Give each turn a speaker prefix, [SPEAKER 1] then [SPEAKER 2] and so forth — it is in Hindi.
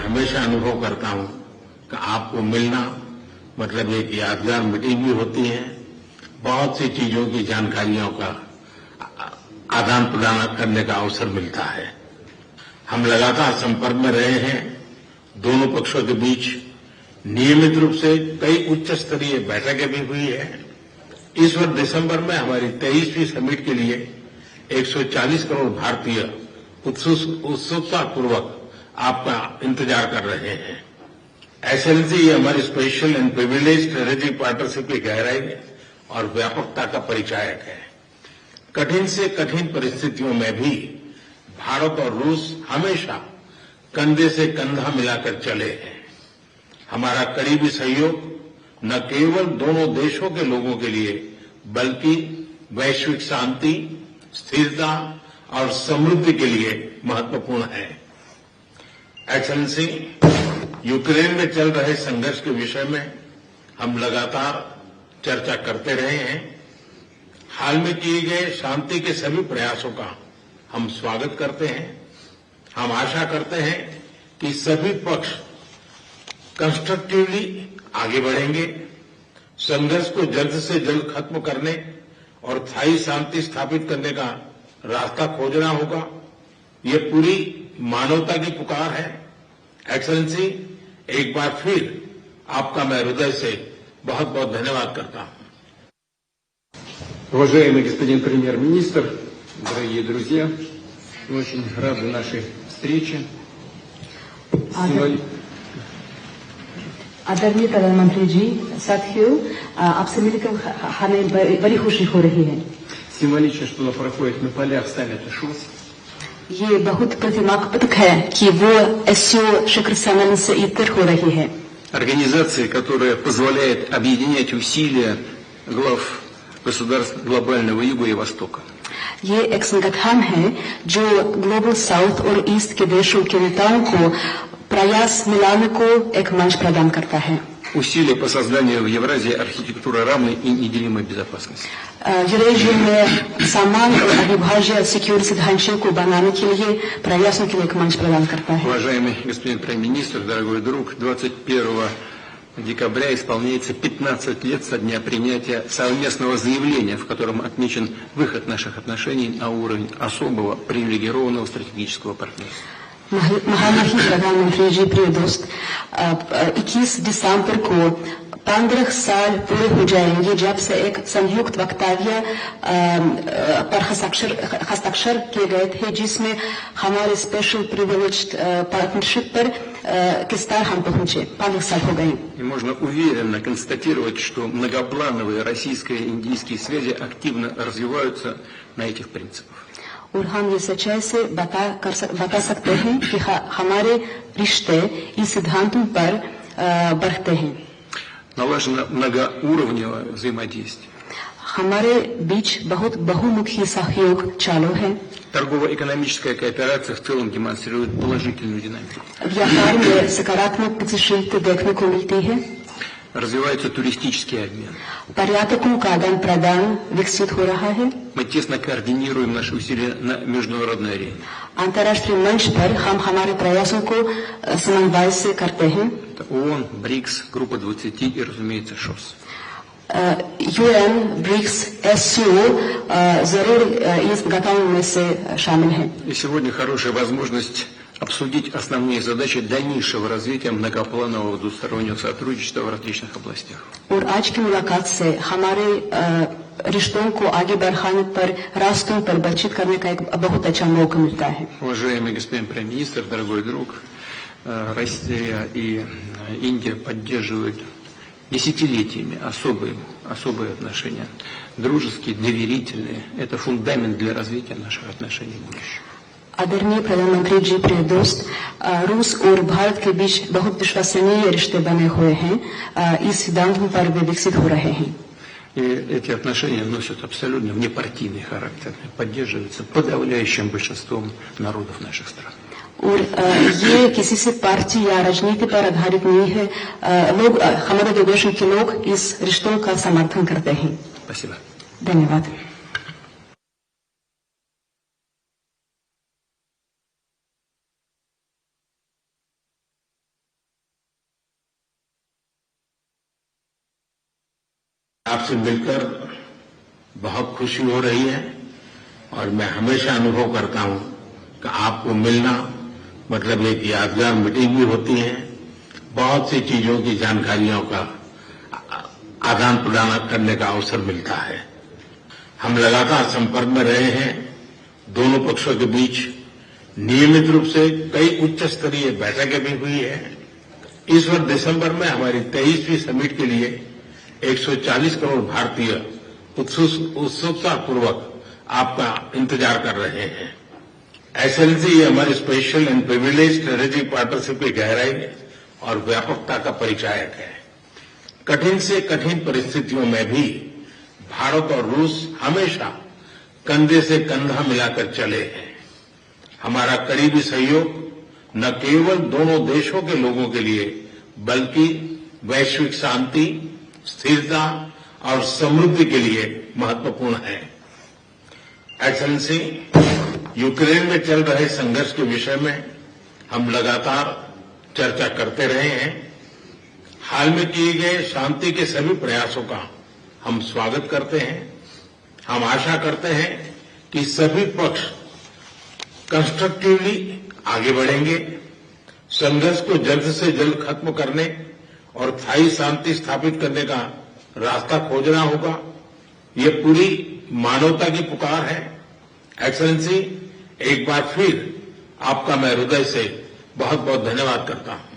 [SPEAKER 1] हमेशा अनुभव करता हूं कि आपको मिलना मतलब एक यादगार मीटिंग भी होती है, बहुत सी चीजों की जानकारियों का आदान प्रदान करने का अवसर मिलता है। हम लगातार संपर्क में रहे हैं। दोनों पक्षों के बीच नियमित रूप से कई उच्च स्तरीय बैठकें भी हुई है। इस वर्ष दिसंबर में हमारी 23वीं समिट के लिए 140 करोड़ भारतीय उत्सुकतापूर्वक आपका इंतजार कर रहे हैं। एक्सेलेंसी, ये हमारी special and privilege strategic partnership की गहराई और व्यापकता का परिचायक है। कठिन से कठिन परिस्थितियों में भी भारत और रूस हमेशा कंधे से कंधा मिलाकर चले हैं। हमारा करीबी सहयोग न केवल दोनों देशों के लोगों के लिए बल्कि वैश्विक शांति, स्थिरता और समृद्धि के लिए महत्वपूर्ण है। एक्सेलेंसी, यूक्रेन में चल रहे संघर्ष के विषय में हम लगातार चर्चा करते रहे हैं। हाल में किए गए शांति के सभी प्रयासों का हम स्वागत करते हैं। हम आशा करते हैं कि सभी पक्ष कंस्ट्रक्टिवली आगे बढ़ेंगे, संघर्ष को जल्द से जल्द खत्म करने और स्थायी शांति स्थापित करने का रास्ता खोजना होगा। ये पूरी मानवता की पुकार है। एक्सेलेंसी, एक बार फिर आपका मैं हृदय से बहुत बहुत धन्यवाद करता हूं।
[SPEAKER 2] Уважаемый господин премьер-министр, дорогие друзья, мы очень рады нашей встрече.
[SPEAKER 3] आदरणीय प्रधानमंत्री जी, साथियों, आपसे मिलकर हमें बड़ी खुशी हो रही है।
[SPEAKER 2] Символично, что она проходит на полях саммита ШОС.
[SPEAKER 3] ये बहुत प्रतिमात्मक है कि वो एससीओ शिखर सम्मेलन से इतर हो रही है।
[SPEAKER 2] Организация, которая позволяет объединять усилия глав государств глобального Юга и Востока.
[SPEAKER 3] ये एक संगठन है जो ग्लोबल साउथ और ईस्ट के देशों के नेताओं को प्रयास मिलाने को एक मंच प्रदान करता है।
[SPEAKER 2] Усилия по созданию в Евразии архитектуры равной и неделимой безопасности.
[SPEAKER 3] यूरेशिया में समान और अविभाज्य सिक्योरिटी ढांचे को बनाने के लिए प्रयासों के लिए एक मंच प्रदान करता है।
[SPEAKER 2] Уважаемый господин премьер-министр, дорогой друг, 21 декабря исполняется 15 лет со дня принятия совместного заявления, в котором отмечен выход наших отношений на уровень особого привилегированного стратегического партнерства.
[SPEAKER 3] महामहिम प्रधानमंत्री जी, प्रिय दोस्त, 21 दिसंबर को 15 साल पूरे हो जाएंगे जब से एक संयुक्त वक्तव्य पर हस्ताक्षर किए गए थे, जिसमें हमारे स्पेशल प्रिविलेज्ड पार्टनरशिप पर किस तरह हम पहुंचे। 15 साल हो गए।
[SPEAKER 2] И можно уверенно констатировать, что многоплановые российско-индийские связи активно развиваются на этих принципах.
[SPEAKER 3] और हम ये सच्चाई से बता सकते हैं कि हमारे रिश्ते इस सिद्धांतों पर बढ़ते हैं।
[SPEAKER 2] Налажено многоуровневое взаимодействие.
[SPEAKER 3] हमारे बीच बहुत बहुमुखी सहयोग चालू है।
[SPEAKER 2] Торгово-экономическая кооперация в целом демонстрирует положительную динамику.
[SPEAKER 3] व्यापार में सकारात्मक गतिशीलता देखने को मिलती है।
[SPEAKER 2] Развивается туристический обмен.
[SPEAKER 3] पर्यटकों का आदान प्रदान विकसित हो रहा है।
[SPEAKER 2] Мы тесно координируем наши усилия на международной арене.
[SPEAKER 3] अंतर्राष्ट्रीय मंच पर हम हमारे प्रयासों को समन्वय से करते हैं।
[SPEAKER 2] Это ООН, БРИКС, Группа 20 и, разумеется, ШОС.
[SPEAKER 3] यूएन, ब्रिक्स, एससीओ जरूर इस गठन में से शामिल है।
[SPEAKER 2] И сегодня хорошая возможность обсудить основные задачи дальнейшего развития многопланового двустороннего сотрудничества в различных областях.
[SPEAKER 3] और आज की मुलाकात से हमारे रिश्तों को आगे बढ़ाने पर रास्तों पर बातचीत करने का एक बहुत अच्छा मौका मिलता है।
[SPEAKER 2] Уважаемый господин премьер-министр, дорогой друг, Россия и Индия поддерживают десятилетиями особые отношения, дружеские, доверительные. Это фундамент для развития наших отношений в будущем.
[SPEAKER 3] आदरणीय प्रधानमंत्री जी, प्रिय दोस्त, रूस और भारत के बीच बहुत विश्वसनीय रिश्ते बने हुए हैं। इस सिद्धांतों पर वे विकसित हो रहे हैं।
[SPEAKER 2] И эти отношения носят абсолютно внепартийный характер, поддерживаются подавляющим большинством народов наших стран.
[SPEAKER 3] और ये किसी से पार्टी या राजनीति पर आधारित नहीं है। लोग, हमारे दो देशों के लोग इस रिश्तों का समर्थन करते हैं।
[SPEAKER 2] Спасибо.
[SPEAKER 3] धन्यवाद।
[SPEAKER 1] आपसे मिलकर बहुत खुशी हो रही है और मैं हमेशा अनुभव करता हूं कि आपको मिलना मतलब एक यादगार मीटिंग भी होती है, बहुत सी चीजों की जानकारियों का आदान प्रदान करने का अवसर मिलता है। हम लगातार संपर्क में रहे हैं, दोनों पक्षों के बीच नियमित रूप से कई उच्च स्तरीय बैठकें भी हुई है। इस वर्ष दिसंबर में हमारी 23वीं समिट के लिए 140 करोड़ भारतीय उत्सुकतापूर्वक आपका इंतजार कर रहे हैं। एक्सेलेंसी, ये हमारी special and privilege strategic partnership की गहराई और व्यापकता का परिचायक है। कठिन से कठिन परिस्थितियों में भी भारत और रूस हमेशा कंधे से कंधा मिलाकर चले हैं। हमारा करीबी सहयोग न केवल दोनों देशों के लोगों के लिए बल्कि वैश्विक शांति, स्थिरता और समृद्धि के लिए महत्वपूर्ण है। एक्सेलेंसी, यूक्रेन में चल रहे संघर्ष के विषय में हम लगातार चर्चा करते रहे हैं। हाल में किए गए शांति के सभी प्रयासों का हम स्वागत करते हैं। हम आशा करते हैं कि सभी पक्ष कंस्ट्रक्टिवली आगे बढ़ेंगे। संघर्ष को जल्द से जल्द खत्म करने और स्थायी शांति स्थापित करने का रास्ता खोजना होगा। ये पूरी मानवता की पुकार है। एक्सेलेंसी, एक बार फिर आपका मैं हृदय से बहुत बहुत धन्यवाद करता हूं।